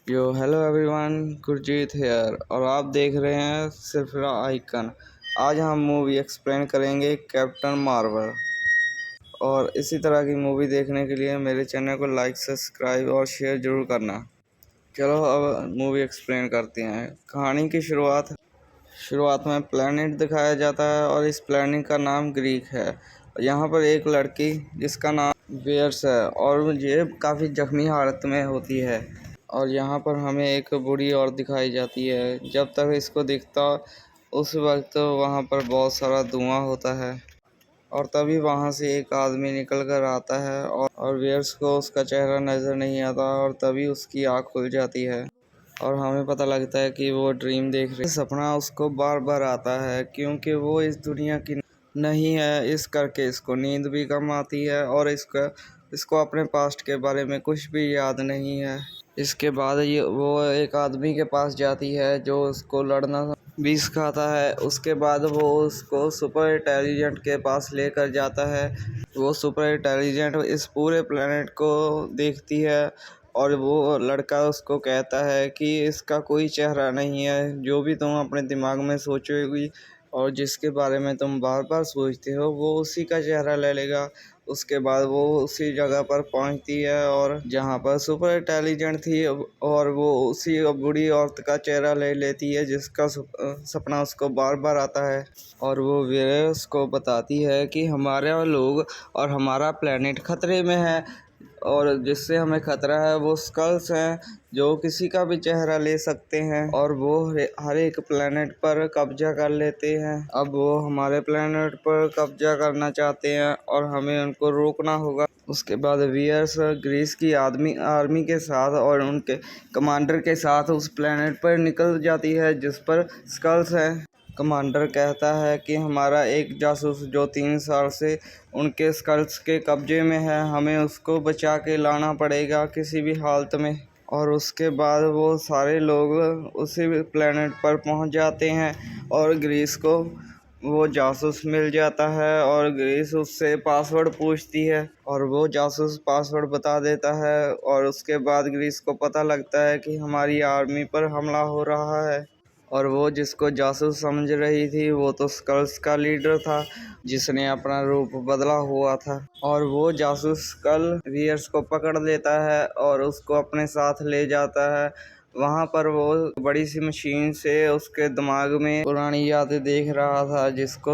यो hello everyone, Gurjeet hair और आप देख रहे हैं सिर्फरा आइकन। आज हम मूवी एक्सप्लेन करेंगे कैप्टन मार्वल। और इसी तरह की मूवी देखने के लिए मेरे चैनल को लाइक, सब्सक्राइब और शेयर जरूर करना। चलो अब मूवी एक्सप्लेन करते हैं। कहानी की शुरुआत में प्लेनेट दिखाया जाता है और इस प्लेनेट का नाम ग्रीक है। यहाँ पर एक लड़की जिसका नाम वेयर्स है और ये काफ़ी जख्मी हालत में होती है। और यहाँ पर हमें एक बूढ़ी औरत दिखाई जाती है। जब तक इसको दिखता उस वक्त वहाँ पर बहुत सारा धुआं होता है और तभी वहाँ से एक आदमी निकल कर आता है और वेयर्स को उसका चेहरा नज़र नहीं आता और तभी उसकी आँख खुल जाती है और हमें पता लगता है कि वो ड्रीम देख रही है। सपना उसको बार बार आता है क्योंकि वो इस दुनिया की नहीं है, इस करके इसको नींद भी कम आती है और इसको अपने पास्ट के बारे में कुछ भी याद नहीं है। इसके बाद वो एक आदमी के पास जाती है जो उसको लड़ना भी सिखाता है। उसके बाद वो उसको सुपर इंटेलिजेंट के पास लेकर जाता है। वो सुपर इंटेलिजेंट इस पूरे प्लेनेट को देखती है और वो लड़का उसको कहता है कि इसका कोई चेहरा नहीं है, जो भी तुम अपने दिमाग में सोचोगी और जिसके बारे में तुम बार बार सोचते हो वो उसी का चेहरा ले लेगा। उसके बाद वो उसी जगह पर पहुंचती है और जहां पर सुपर इंटेलिजेंट थी और वो उसी बूढ़ी औरत का चेहरा ले लेती है जिसका सपना उसको बार बार आता है। और वो वीरस को बताती है कि हमारे लोग और हमारा प्लेनेट खतरे में है और जिससे हमें खतरा है वो स्कल्स हैं जो किसी का भी चेहरा ले सकते हैं और वो हर एक प्लेनेट पर कब्जा कर लेते हैं। अब वो हमारे प्लेनेट पर कब्जा करना चाहते हैं और हमें उनको रोकना होगा। उसके बाद वियर्स ग्रीस की आर्मी के साथ और उनके कमांडर के साथ उस प्लेनेट पर निकल जाती है जिस पर स्कल्स हैं। कमांडर कहता है कि हमारा एक जासूस जो 3 साल से उनके स्कल्स के कब्जे में है, हमें उसको बचा के लाना पड़ेगा किसी भी हालत में। और उसके बाद वो सारे लोग उसी प्लेनेट पर पहुंच जाते हैं और ग्रीस को वो जासूस मिल जाता है और ग्रीस उससे पासवर्ड पूछती है और वो जासूस पासवर्ड बता देता है। और उसके बाद ग्रीस को पता लगता है कि हमारी आर्मी पर हमला हो रहा है और वो जिसको जासूस समझ रही थी वो तो स्कल्स का लीडर था जिसने अपना रूप बदला हुआ था। और वो जासूस कल वियर्स को पकड़ लेता है और उसको अपने साथ ले जाता है। वहाँ पर वो बड़ी सी मशीन से उसके दिमाग में पुरानी यादें देख रहा था जिसको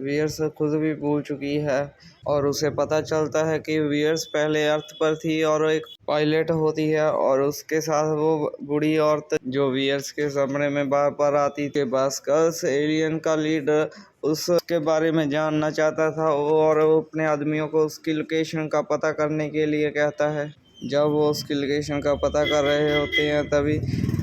वियर्स खुद भी भूल चुकी है। और उसे पता चलता है कि वियर्स पहले अर्थ पर थी और एक पायलट होती है और उसके साथ वो बूढ़ी औरत जो वियर्स के सपने में बार बार आती थी। बास्कल्स एलियन का लीडर उसके बारे में जानना चाहता था और वो अपने आदमियों को उसकी लोकेशन का पता करने के लिए कहता है। जब वो उसकी लोकेशन का पता कर रहे होते हैं तभी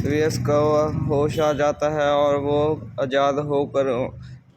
वियर्स को होश आ जाता है और वो आज़ाद होकर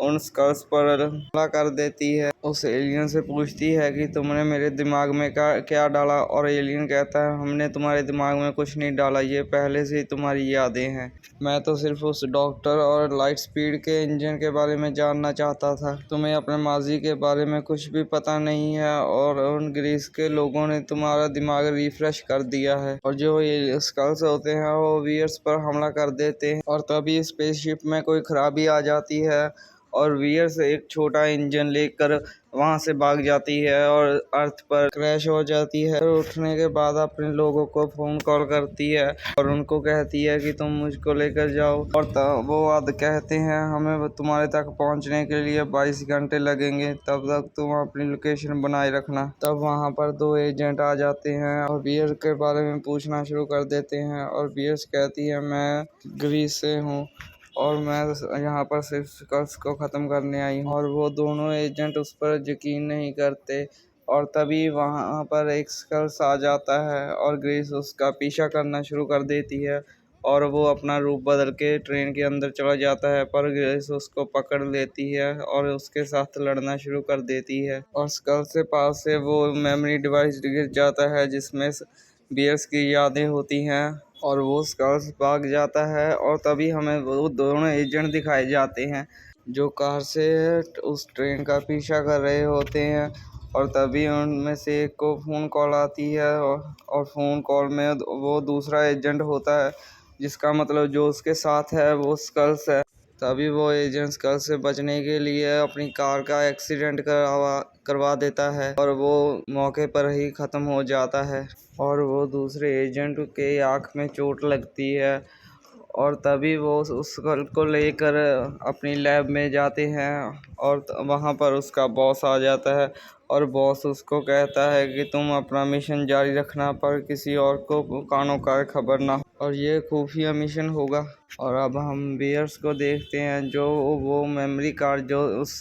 उन स्कल्स पर हमला कर देती है। उस एलियन से पूछती है कि तुमने मेरे दिमाग में क्या डाला और एलियन कहता है हमने तुम्हारे दिमाग में कुछ नहीं डाला, ये पहले से ही तुम्हारी यादें हैं। मैं तो सिर्फ उस डॉक्टर और लाइट स्पीड के इंजन के बारे में जानना चाहता था। तुम्हें अपने माजी के बारे में कुछ भी पता नहीं है और उन ग्रीस के लोगों ने तुम्हारा दिमाग रिफ्रेश कर दिया है। और जो ये स्कल्स होते हैं वो वियर्स पर हमला कर देते हैं और तभी स्पेसशिप में कोई खराबी आ जाती है और वियर्स एक छोटा इंजन लेकर वहां से भाग जाती है और अर्थ पर क्रैश हो जाती है। और उठने के बाद अपने लोगों को फोन कॉल करती है और उनको कहती है कि तुम मुझको लेकर जाओ। और वो कहते हैं हमें तुम्हारे तक पहुंचने के लिए 22 घंटे लगेंगे, तब तक तुम अपनी लोकेशन बनाए रखना। तब वहां पर 2 एजेंट आ जाते हैं और वियर्स के बारे में पूछना शुरू कर देते हैं और वियर्स कहती है मैं ग्रीस से हूँ और मैं यहाँ पर सिर्फ स्कल्स को ख़त्म करने आई हूँ। और वो दोनों एजेंट उस पर यकीन नहीं करते और तभी वहाँ पर एक स्कल्स आ जाता है और ग्रीस उसका पीछा करना शुरू कर देती है और वो अपना रूप बदल के ट्रेन के अंदर चला जाता है। पर ग्रेस उसको पकड़ लेती है और उसके साथ लड़ना शुरू कर देती है और स्कल्स के पास से वो मेमोरी डिवाइस गिर जाता है जिसमें बियर्स की यादें होती हैं और वो स्कल्स भाग जाता है। और तभी हमें वो दोनों एजेंट दिखाए जाते हैं जो कार से उस ट्रेन का पीछा कर रहे होते हैं और तभी उनमें से एक को फ़ोन कॉल आती है और फ़ोन कॉल में वो दूसरा एजेंट होता है, जिसका मतलब जो उसके साथ है वो स्कल्स है। तभी वो एजेंट स्कल से बचने के लिए अपनी कार का एक्सीडेंट करवा देता है और वो मौके पर ही ख़त्म हो जाता है और वो दूसरे एजेंट के आँख में चोट लगती है और तभी वो उस स्कल को लेकर अपनी लैब में जाते हैं और वहाँ पर उसका बॉस आ जाता है और बॉस उसको कहता है कि तुम अपना मिशन जारी रखना, पर किसी और को कानो का खबर ना हो, और ये खुफिया मिशन होगा। और अब हम बियर्स को देखते हैं, जो वो मेमोरी कार्ड जो उस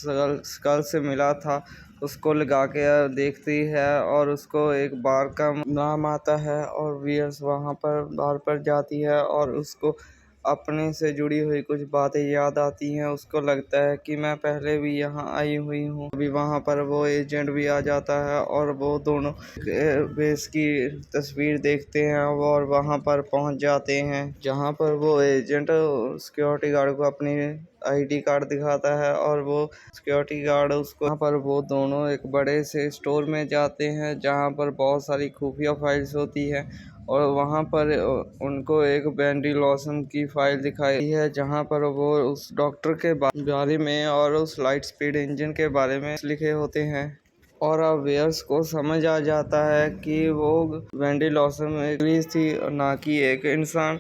स्कल से मिला था उसको लगा के देखती है और उसको एक बार का नाम आता है और बियर्स वहाँ पर बार पर जाती है और उसको अपने से जुड़ी हुई कुछ बातें याद आती हैं। उसको लगता है कि मैं पहले भी यहाँ आई हुई हूँ। अभी वहाँ पर वो एजेंट भी आ जाता है और वो दोनों बेस की तस्वीर देखते हैं और वहाँ पर पहुँच जाते हैं, जहाँ पर वो एजेंट सिक्योरिटी गार्ड को अपनी आईडी कार्ड दिखाता है और वो सिक्योरिटी गार्ड उसको, यहाँ पर वो दोनों एक बड़े से स्टोर में जाते हैं जहाँ पर बहुत सारी खुफिया फाइल्स होती है और वहाँ पर उनको एक बेंडी लॉसन की फाइल दिखाई है, जहाँ पर वो उस डॉक्टर के बारे में और उस लाइट स्पीड इंजन के बारे में लिखे होते हैं। और अब वेयर्स को समझ आ जाता है कि वो वेंडी लॉसन एक पुलिस थी ना कि एक इंसान,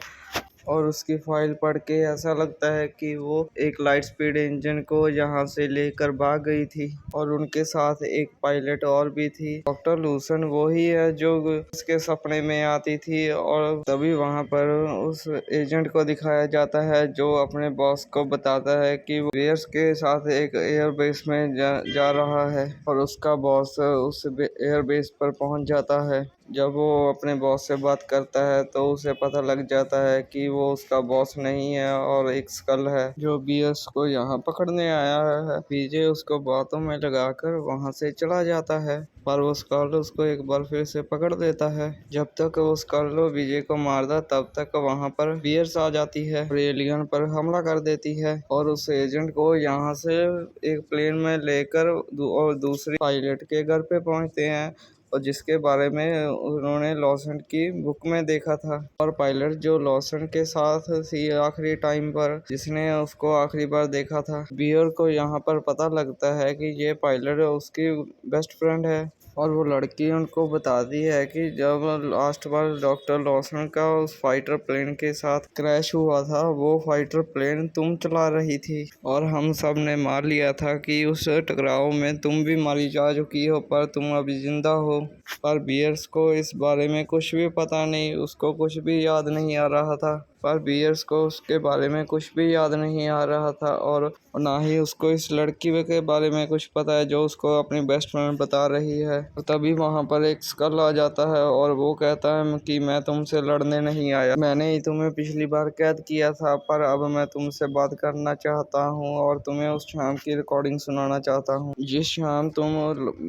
और उसकी फाइल पढ़ के ऐसा लगता है कि वो एक लाइट स्पीड इंजन को यहाँ से लेकर भाग गई थी और उनके साथ एक पायलट और भी थी। डॉक्टर लूसन वही है जो उसके सपने में आती थी और तभी वहाँ पर उस एजेंट को दिखाया जाता है जो अपने बॉस को बताता है कि वो वेयर्स के साथ एक एयरबेस में जा रहा है और उसका बॉस उस एयरबेस पर पहुँच जाता है। जब वो अपने बॉस से बात करता है तो उसे पता लग जाता है कि वो उसका बॉस नहीं है और एक स्कल है जो बियर्स को यहाँ पकड़ने आया है। पीजे उसको बातों में लगाकर वहाँ से चला जाता है, पर वो स्कल उसको एक बार फिर से पकड़ लेता है। जब तक वो स्कल विजय को मारता तब तक वहाँ पर बियर्स आ जाती है और एलियन पर हमला कर देती है और उस एजेंट को यहाँ से एक प्लेन में लेकर और दूसरी पायलट के घर पे पहुँचते हैं और जिसके बारे में उन्होंने लॉसन की बुक में देखा था। और पायलट जो लॉसन के साथ थी आखिरी टाइम पर, जिसने उसको आखिरी बार देखा था, बियर को यहाँ पर पता लगता है कि ये पायलट उसकी बेस्ट फ्रेंड है और वो लड़की उनको बताती है कि जब लास्ट बार डॉक्टर लॉसन का उस फाइटर प्लेन के साथ क्रैश हुआ था, वो फाइटर प्लेन तुम चला रही थी और हम सब ने मान लिया था कि उस टकराव में तुम भी मारी जा चुकी हो, पर तुम अभी जिंदा हो। पर बियर्स को इस बारे में कुछ भी पता नहीं, उसको कुछ भी याद नहीं आ रहा था। पर बियर्स को उसके बारे में कुछ भी याद नहीं आ रहा था और ना ही उसको इस लड़की के बारे में कुछ पता है जो उसको अपनी बेस्ट फ्रेंड बता रही है। तो तभी वहाँ पर एक स्कल आ जाता है और वो कहता है कि मैं तुमसे लड़ने नहीं आया, मैंने ही तुम्हें पिछली बार कैद किया था, पर अब मैं तुमसे बात करना चाहता हूँ और तुम्हें उस शाम की रिकॉर्डिंग सुनाना चाहता हूँ जिस शाम तुम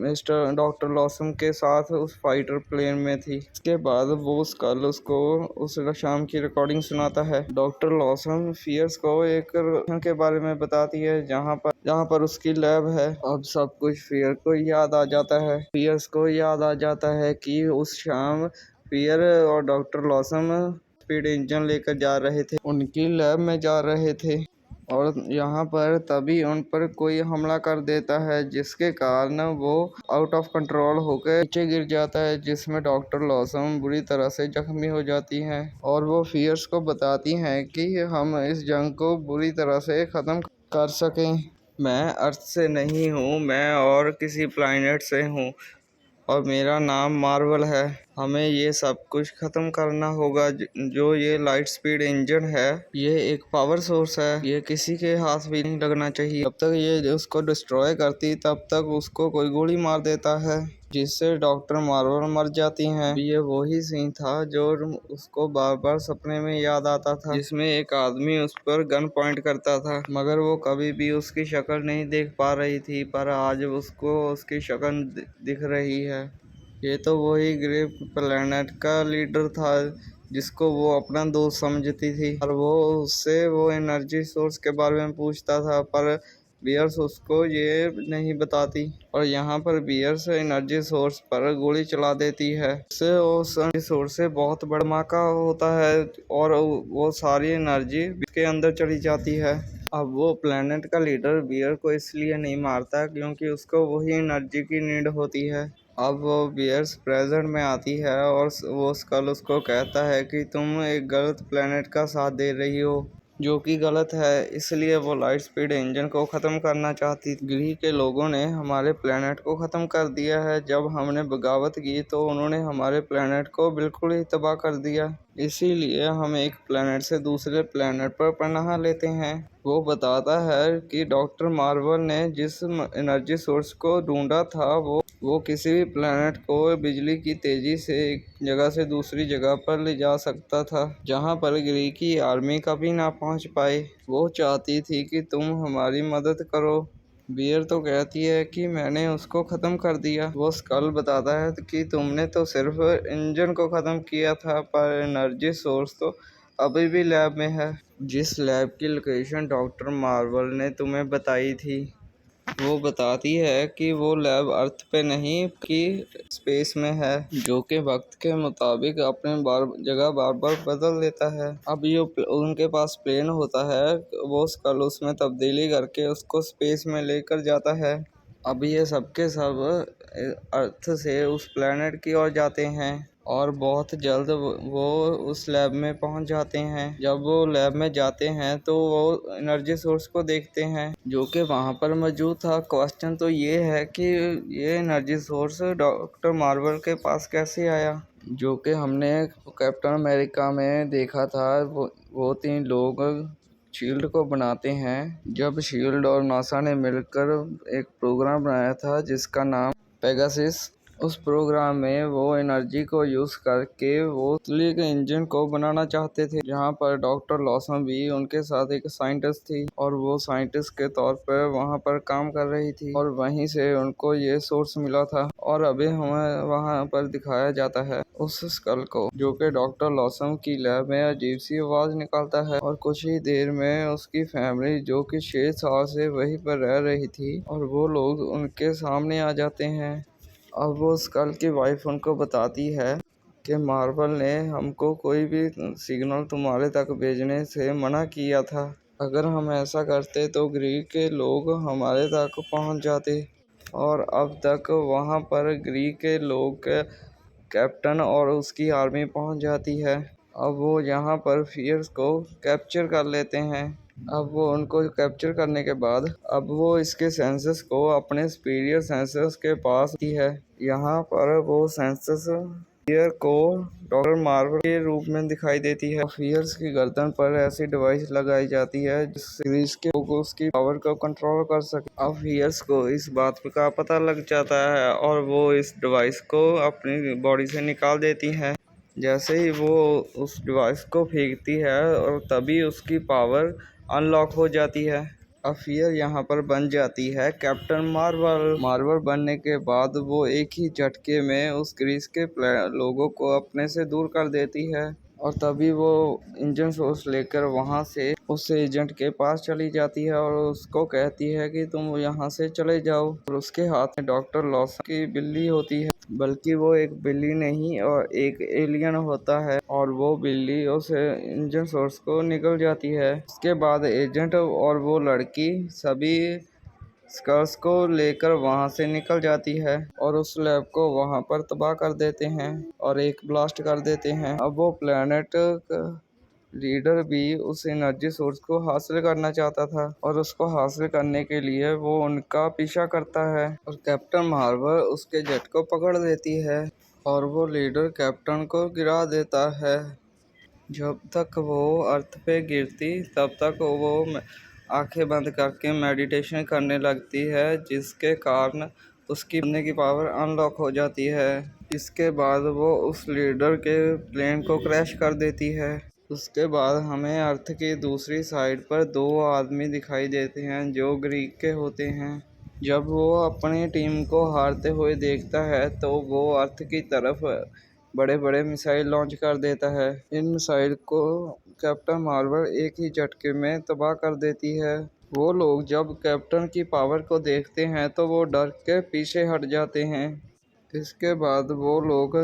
मिस्टर डॉक्टर लॉसन के साथ उस फाइटर प्लेन में थी। इसके बाद वो स्कल उसको उस शाम की रिकॉर्डिंग सुनाता है। डॉक्टर लॉसन फियर्स को एक के बारे में बताती है जहाँ पर उसकी लैब है। अब सब कुछ फियर को याद आ जाता है। फियर्स को याद आ जाता है कि उस शाम फियर और डॉक्टर लॉसन स्पीड इंजन लेकर जा रहे थे, उनकी लैब में जा रहे थे और यहाँ पर तभी उन पर कोई हमला कर देता है जिसके कारण वो आउट ऑफ कंट्रोल होकर नीचे गिर जाता है, जिसमें डॉक्टर लॉसन बुरी तरह से जख्मी हो जाती हैं और वो फियर्स को बताती हैं कि हम इस जंग को बुरी तरह से ख़त्म कर सकें। मैं अर्थ से नहीं हूँ, मैं और किसी प्लैनेट से हूँ और मेरा नाम मार्वल है। हमें ये सब कुछ ख़त्म करना होगा। जो ये लाइट स्पीड इंजन है, ये एक पावर सोर्स है, ये किसी के हाथ भी नहीं लगना चाहिए। जब तक ये उसको डिस्ट्रॉय करती तब तक उसको कोई गोली मार देता है, जिससे डॉक्टर मार्वल मर जाती हैं। ये वही सीन था जो उसको बार बार सपने में याद आता था, जिसमें एक आदमी उस पर गन पॉइंट करता था, मगर वो कभी भी उसकी शक्ल नहीं देख पा रही थी, पर आज उसको उसकी शक्ल दिख रही है। ये तो वही ग्रे प्लैनेट का लीडर था जिसको वो अपना दोस्त समझती थी और वो उससे वो एनर्जी सोर्स के बारे में पूछता था, पर बियर्स उसको ये नहीं बताती और यहाँ पर बियर्स एनर्जी सोर्स पर गोली चला देती है। उससे उस एनर्जी सोर्स से बहुत बड़ा धमाका होता है और वो सारी एनर्जी के अंदर चली जाती है। अब वो प्लेनेट का लीडर बियर को इसलिए नहीं मारता क्योंकि उसको वही एनर्जी की नीड होती है। अब वो बियर्स प्रेजेंट में आती है और वो स्कल उसको कहता है कि तुम एक गलत प्लेनेट का साथ दे रही हो, जो कि गलत है। इसलिए वो लाइट स्पीड इंजन को ख़त्म करना चाहती थी। ग्री के लोगों ने हमारे प्लेनेट को ख़त्म कर दिया है। जब हमने बगावत की तो उन्होंने हमारे प्लेनेट को बिल्कुल ही तबाह कर दिया। इसीलिए हम एक प्लेनेट से दूसरे प्लेनेट पर पनाह लेते हैं। वो बताता है कि डॉक्टर मार्वल ने जिस एनर्जी सोर्स को ढूंढा था वो किसी भी प्लेनेट को बिजली की तेजी से एक जगह से दूसरी जगह पर ले जा सकता था, जहां पर ग्री की आर्मी कभी ना पहुंच पाए। वो चाहती थी कि तुम हमारी मदद करो। बियर तो कहती है कि मैंने उसको ख़त्म कर दिया। वो स्कल बताता है कि तुमने तो सिर्फ इंजन को ख़त्म किया था, पर एनर्जी सोर्स तो अभी भी लैब में है। जिस लैब की लोकेशन डॉक्टर मार्वल ने तुम्हें बताई थी, वो बताती है कि वो लैब अर्थ पे नहीं कि स्पेस में है, जो कि वक्त के मुताबिक अपने जगह बार बार बदल देता है। अब ये उनके पास प्लेन होता है, वो स्कल उसमें तब्दीली करके उसको स्पेस में लेकर जाता है। अब ये सब के सब अर्थ से उस प्लेनेट की ओर जाते हैं और बहुत जल्द वो उस लैब में पहुंच जाते हैं। जब वो लैब में जाते हैं तो वो एनर्जी सोर्स को देखते हैं, जो कि वहां पर मौजूद था। क्वेश्चन तो ये है कि ये एनर्जी सोर्स डॉक्टर मार्वल के पास कैसे आया, जो कि हमने कैप्टन अमेरिका में देखा था। वो 3 लोग शील्ड को बनाते हैं। जब शील्ड और नासा ने मिलकर एक प्रोग्राम बनाया था जिसका नाम पेगासस, उस प्रोग्राम में वो एनर्जी को यूज़ करके वो तितली के इंजन को बनाना चाहते थे, जहाँ पर डॉक्टर लॉसन भी उनके साथ एक साइंटिस्ट थी और वो साइंटिस्ट के तौर पर वहाँ पर काम कर रही थी और वहीं से उनको ये सोर्स मिला था। और अभी हमें वहाँ पर दिखाया जाता है उस स्कल को, जो कि डॉक्टर लॉसन की लैब में अजीब सी आवाज़ निकालता है और कुछ ही देर में उसकी फैमिली, जो कि 6 साल से वहीं पर रह रही थी, और वो लोग उनके सामने आ जाते हैं। अब वो स्कल की वाइफ उनको बताती है कि मार्वल ने हमको कोई भी सिग्नल तुम्हारे तक भेजने से मना किया था। अगर हम ऐसा करते तो ग्रीक के लोग हमारे तक पहुंच जाते, और अब तक वहां पर ग्रीक के लोग कैप्टन और उसकी आर्मी पहुंच जाती है। अब वो यहाँ पर फियर्स को कैप्चर कर लेते हैं। अब वो उनको कैप्चर करने के बाद अब वो इसके सेंसस को अपने सुपीरियर सेंसस के पास ही है। यहाँ पर वो सेंसस फियर को डॉक्टर मार्वल के रूप में दिखाई देती है। फियर्स की गर्दन पर ऐसी डिवाइस लगाई जाती है जिससे ग्रीस के लोग उसकी पावर को कंट्रोल कर सके। अब फियर्स को इस बात का पता लग जाता है और वो इस डिवाइस को अपनी बॉडी से निकाल देती है। जैसे ही वो उस डिवाइस को फेंकती है और तभी उसकी पावर अनलॉक हो जाती है। अब फिर यहाँ पर बन जाती है कैप्टन मार्वल। मार्वल बनने के बाद वो एक ही झटके में उस ग्रीस के लोगों को अपने से दूर कर देती है, और तभी वो इंजन सोर्स लेकर वहाँ से उस एजेंट के पास चली जाती है और उसको कहती है कि तुम यहाँ से चले जाओ। और उसके हाथ में डॉक्टर लॉसन की बिल्ली होती है, बल्कि वो एक बिल्ली नहीं और एक एलियन होता है, और वो बिल्ली उस इंजन सोर्स को निकल जाती है। उसके बाद एजेंट और वो लड़की सभी स्कर्स को लेकर वहां से निकल जाती है और उस लैब को वहां पर तबाह कर देते हैं और एक ब्लास्ट कर देते हैं। अब वो प्लेनेट लीडर भी उस एनर्जी सोर्स को हासिल करना चाहता था और उसको हासिल करने के लिए वो उनका पीछा करता है, और कैप्टन मार्वल उसके जेट को पकड़ लेती है और वो लीडर कैप्टन को गिरा देता है। जब तक वो अर्थ पे गिरती तब तक वो आंखें बंद करके मेडिटेशन करने लगती है, जिसके कारण उसकी बनने की पावर अनलॉक हो जाती है। इसके बाद वो उस लीडर के प्लेन को क्रैश कर देती है। उसके बाद हमें अर्थ की दूसरी साइड पर 2 आदमी दिखाई देते हैं जो ग्रीक के होते हैं। जब वो अपनी टीम को हारते हुए देखता है तो वो अर्थ की तरफ बड़े बड़े मिसाइल लॉन्च कर देता है। इन मिसाइल को कैप्टन मार्वल एक ही झटके में तबाह कर देती है। वो लोग जब कैप्टन की पावर को देखते हैं तो वो डर के पीछे हट जाते हैं। इसके बाद वो लोग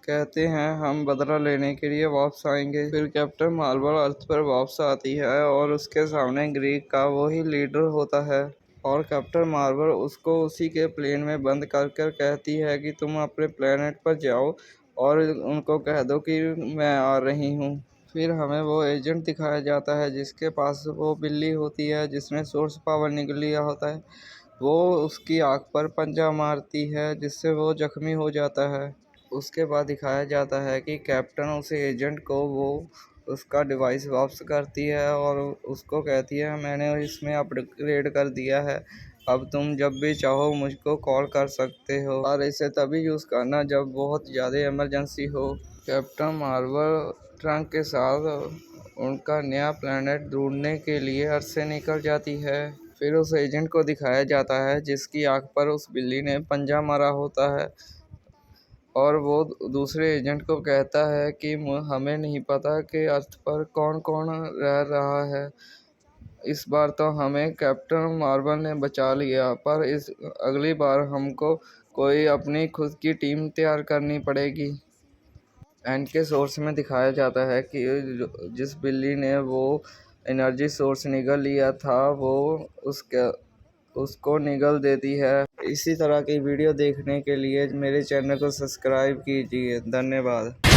कहते हैं हम बदला लेने के लिए वापस आएंगे। फिर कैप्टन मार्वल अर्थ पर वापस आती है और उसके सामने ग्रीक का वही लीडर होता है और कैप्टन मार्वल उसको उसी के प्लेन में बंद कर कर कहती है कि तुम अपने प्लेनेट पर जाओ और उनको कह दो कि मैं आ रही हूँ। फिर हमें वो एजेंट दिखाया जाता है जिसके पास वो बिल्ली होती है जिसने सोर्स पावर निकल लिया होता है। वो उसकी आँख पर पंजा मारती है जिससे वो जख्मी हो जाता है। उसके बाद दिखाया जाता है कि कैप्टन उस एजेंट को वो उसका डिवाइस वापस करती है और उसको कहती है मैंने इसमें अपग्रेड कर दिया है, अब तुम जब भी चाहो मुझको कॉल कर सकते हो और इसे तभी यूज़ करना जब बहुत ज़्यादा इमरजेंसी हो। कैप्टन मार्वल ट्रंक के साथ उनका नया प्लेनेट ढूंढने के लिए अर्थ से निकल जाती है। फिर उस एजेंट को दिखाया जाता है जिसकी आँख पर उस बिल्ली ने पंजा मारा होता है और वो दूसरे एजेंट को कहता है कि हमें नहीं पता कि अर्थ पर कौन कौन रह रहा है। इस बार तो हमें कैप्टन मार्वल ने बचा लिया, पर इस अगली बार हमको कोई अपनी खुद की टीम तैयार करनी पड़ेगी। एंड के सोर्स में दिखाया जाता है कि जिस बिल्ली ने वो एनर्जी सोर्स निगल लिया था वो उसको निगल देती है। इसी तरह की वीडियो देखने के लिए मेरे चैनल को सब्सक्राइब कीजिए। धन्यवाद।